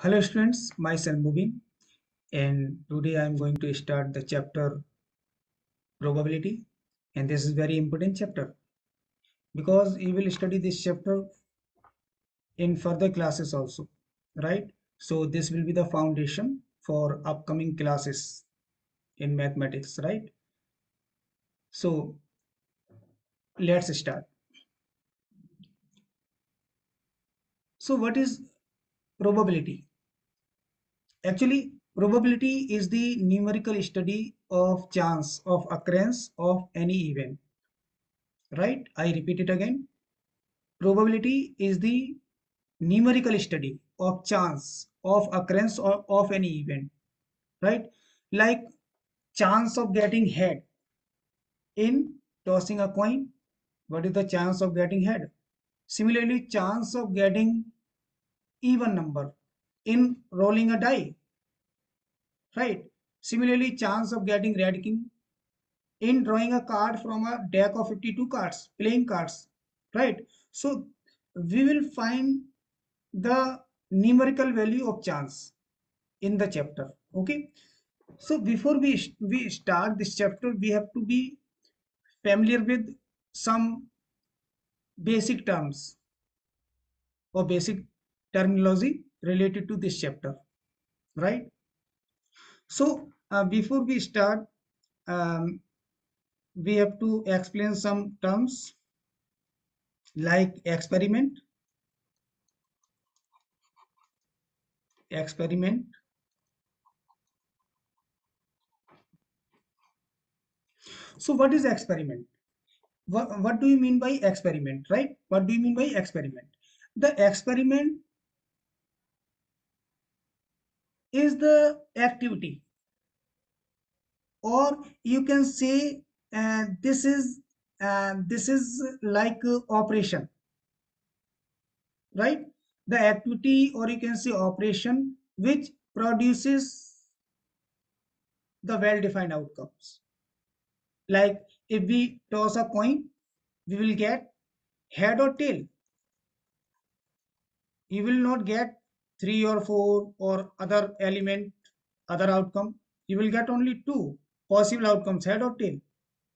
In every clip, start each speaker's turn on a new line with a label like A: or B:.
A: Hello students, myself Mubin, and today I am going to start the chapter probability, and this is very important chapter because you will study this chapter in further classes also, right? So this will be the foundation for upcoming classes in mathematics, right? So let's start. So what is probability? Actually, probability is the numerical study of chance of occurrence of any event, right? I repeat it again. Probability is the numerical study of chance of occurrence of any event, right? Like chance of getting head in tossing a coin. What is the chance of getting head? Similarly, chance of getting even number in rolling a die, right? Similarly, chance of getting red king in drawing a card from a deck of 52 cards, playing cards, right? So we will find the numerical value of chance in the chapter. Okay, so before we start this chapter, we have to be familiar with some basic terms or basic terminology related to this chapter, right? So before we start, um, we have to explain some terms like experiment. So what is experiment? What do you mean by experiment, right? What do you mean by experiment? The experiment is the activity, or you can say this is like operation, right? The activity, or you can say operation, which produces the well-defined outcomes. Like if we toss a coin, we will get head or tail. You will not get three or four or other element, other outcome. You will get only two possible outcomes, head or tail.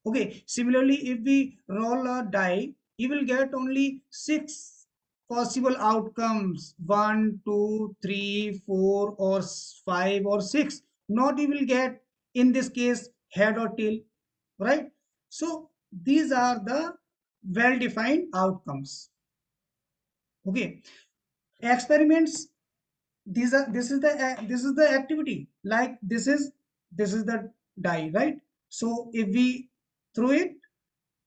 A: Okay, similarly, if we roll a die, you will get only six possible outcomes, one, two, three, four, or five, or six. Not you will get in this case head or tail, right? So these are the well-defined outcomes. Okay, experiments. This is the activity. Like this is the die, right? So if we throw it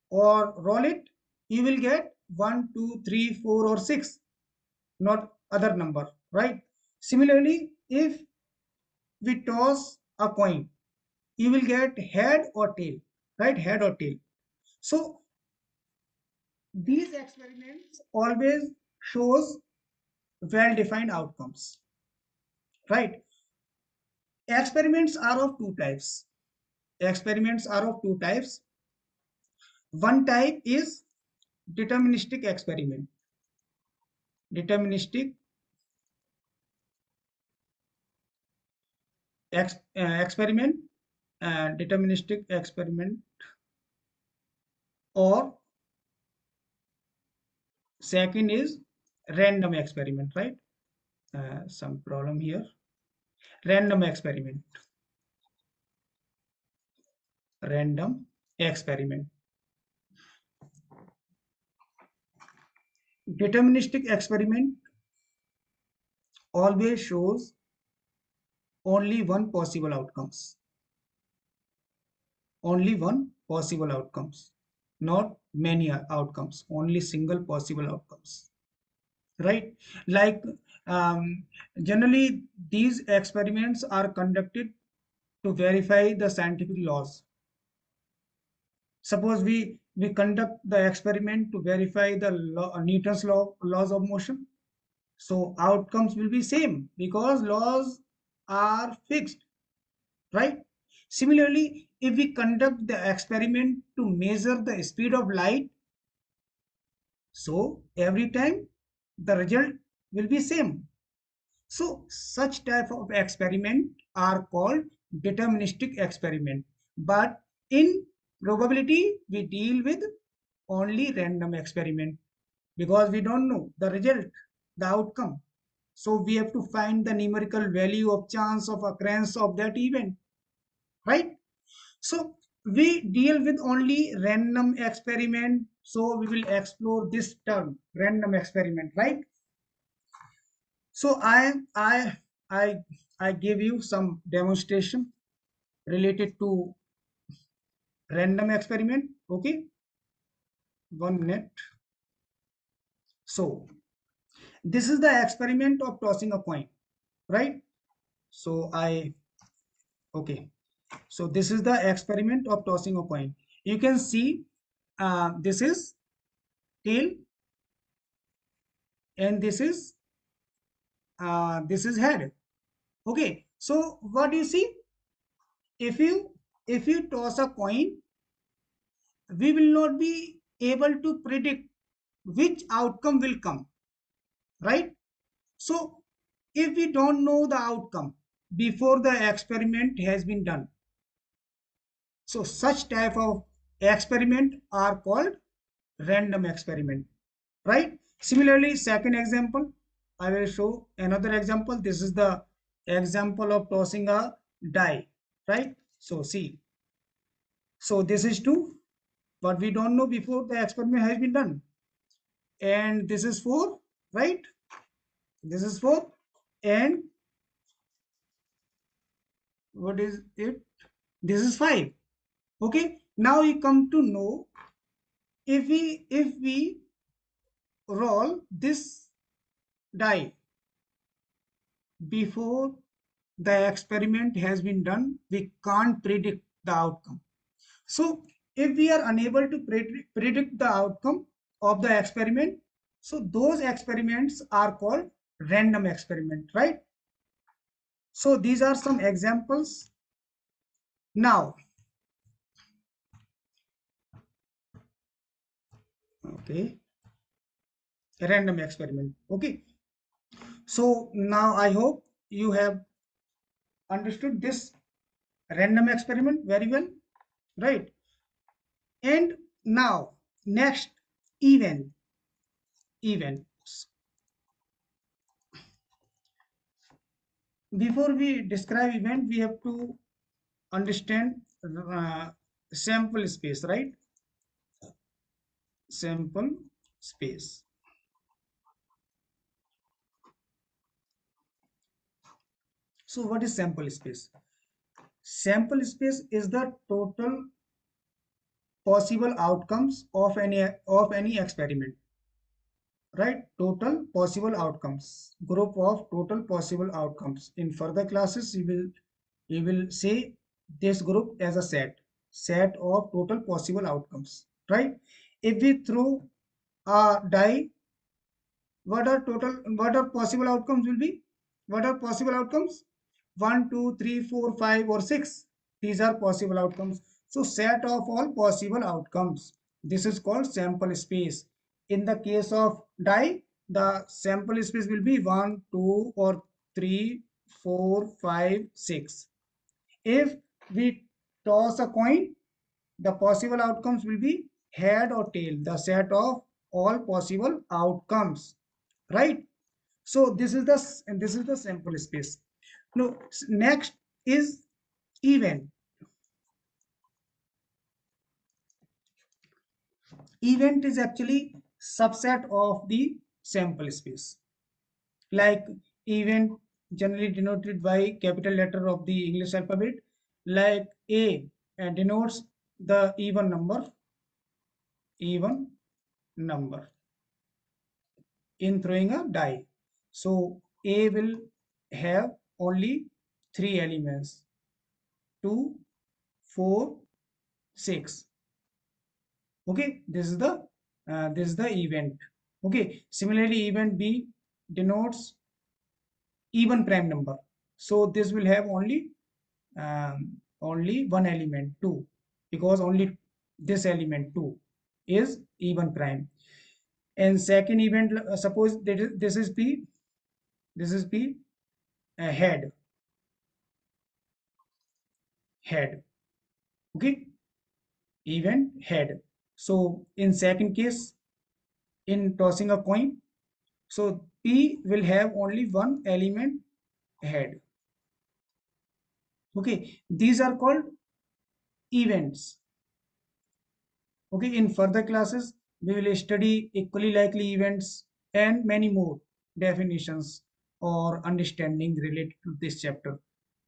A: or roll it, you will get one, two, three, four, or six, not other number, right? Similarly, if we toss a coin, you will get head or tail, right? Head or tail. So these experiments always shows well-defined outcomes, right? Experiments are of two types. Experiments are of two types. One type is deterministic experiment. Deterministic experiment, deterministic experiment, or second is random experiment, right? Some problem here. Random experiment. Random experiment. Deterministic experiment always shows only one possible outcomes. Only one possible outcomes, not many outcomes. Only single possible outcomes, right? Like um, generally these experiments are conducted to verify the scientific laws. Suppose we conduct the experiment to verify the Newton's laws of motion, so outcomes will be same because laws are fixed, right? Similarly, if we conduct the experiment to measure the speed of light, so every time the result will be same. So such type of experiment are called deterministic experiment. But in probability, we deal with only random experiment because we don't know the result, the outcome. So we have to find the numerical value of chance of occurrence of that event, right? So we deal with only random experiment. So we will explore this term, random experiment, right? So I I give you some demonstration related to random experiment. Okay, 1 minute. So this is the experiment of tossing a coin, right? So okay. So this is the experiment of tossing a coin. You can see this is tail and this is head. Okay. So what do you see? If you toss a coin, we will not be able to predict which outcome will come, right? So if we don't know the outcome before the experiment has been done, so such type of experiment are called random experiment, right? Similarly, second example, I will show another example. This is the example of tossing a die, right? So see, so this is 2, but we don't know before the experiment has been done. And this is 4, right? This is 4. And what is it? This is 5. Okay. Now you come to know, if we roll this die before the experiment has been done, we can't predict the outcome. So if we are unable to predict the outcome of the experiment, so those experiments are called random experiment, right? So these are some examples. Now, okay, random experiment. Okay. So now I hope you have understood this random experiment very well, right? And now next, event. Events. Before we describe event, we have to understand sample space, right? Sample space. So what is sample space? Sample space is the total possible outcomes of any experiment, right? Total possible outcomes, group of total possible outcomes. In further classes you will say this group as a set of total possible outcomes, right? If we throw a die, what are possible outcomes will be? What are possible outcomes? 1, 2, 3, 4, 5, or 6. These are possible outcomes. So set of all possible outcomes. This is called sample space. In the case of die, the sample space will be 1, 2, or 3, 4, 5, 6. If we toss a coin, the possible outcomes will be head or tail, the set of all possible outcomes, right? So this is the sample space. Now next is event. Event is actually subset of the sample space. Like event generally denoted by capital letter of the English alphabet, like A denotes the even number in throwing a die. So A will have only 3 elements: 2, 4, 6. Okay, this is the event. Okay, similarly, event B denotes even prime number. So this will have only one element, 2, because only this element 2 is even prime. And second event, suppose that this is P, this is P. head, head. Okay, event head. So in second case, in tossing a coin, so P will have only one element, head. Okay, these are called events. Okay, in further classes, we will study equally likely events and many more definitions or understanding related to this chapter.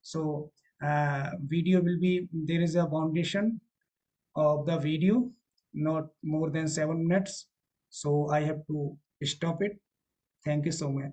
A: So, video will be, there is a foundation of the video, not more than 7 minutes. So, I have to stop it. Thank you so much.